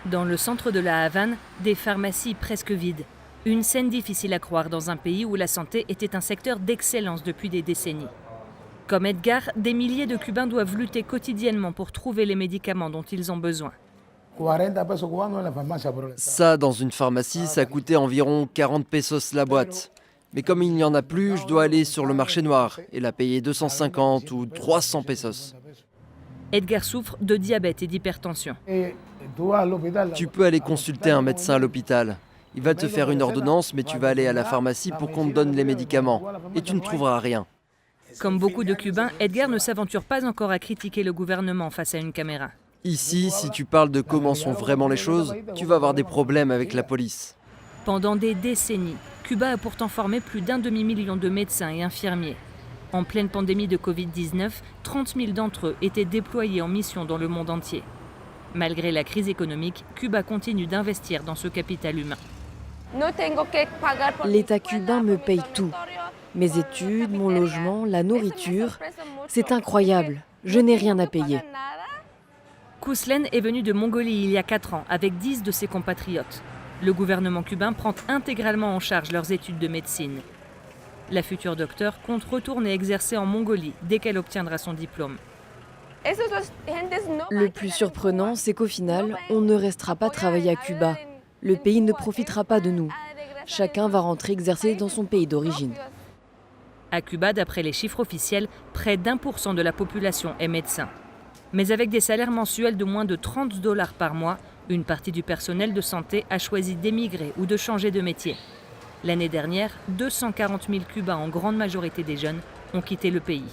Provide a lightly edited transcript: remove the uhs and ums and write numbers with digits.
Dans le centre de la Havane, des pharmacies presque vides. Une scène difficile à croire dans un pays où la santé était un secteur d'excellence depuis des décennies. Comme Edgar, des milliers de Cubains doivent lutter quotidiennement pour trouver les médicaments dont ils ont besoin. Ça, dans une pharmacie, ça coûtait environ 40 pesos la boîte. Mais comme il n'y en a plus, je dois aller sur le marché noir et la payer 250 ou 300 pesos. Edgar souffre de diabète et d'hypertension. Tu peux aller consulter un médecin à l'hôpital. Il va te faire une ordonnance, mais tu vas aller à la pharmacie pour qu'on te donne les médicaments. Et tu ne trouveras rien. Comme beaucoup de Cubains, Edgar ne s'aventure pas encore à critiquer le gouvernement face à une caméra. Ici, si tu parles de comment sont vraiment les choses, tu vas avoir des problèmes avec la police. Pendant des décennies, Cuba a pourtant formé plus d'1 demi-million de médecins et infirmiers. En pleine pandémie de Covid-19, 30 000 d'entre eux étaient déployés en mission dans le monde entier. Malgré la crise économique, Cuba continue d'investir dans ce capital humain. L'État cubain me paye tout. Mes études, mon logement, la nourriture. C'est incroyable. Je n'ai rien à payer. Kouslen est venu de Mongolie il y a 4 ans avec 10 de ses compatriotes. Le gouvernement cubain prend intégralement en charge leurs études de médecine. La future docteure compte retourner exercer en Mongolie dès qu'elle obtiendra son diplôme. Le plus surprenant, c'est qu'au final, on ne restera pas travailler à Cuba. Le pays ne profitera pas de nous. Chacun va rentrer exercer dans son pays d'origine. À Cuba, d'après les chiffres officiels, près d'1% de la population est médecin. Mais avec des salaires mensuels de moins de 30 $ par mois, une partie du personnel de santé a choisi d'émigrer ou de changer de métier. L'année dernière, 240 000 Cubains, en grande majorité des jeunes, ont quitté le pays.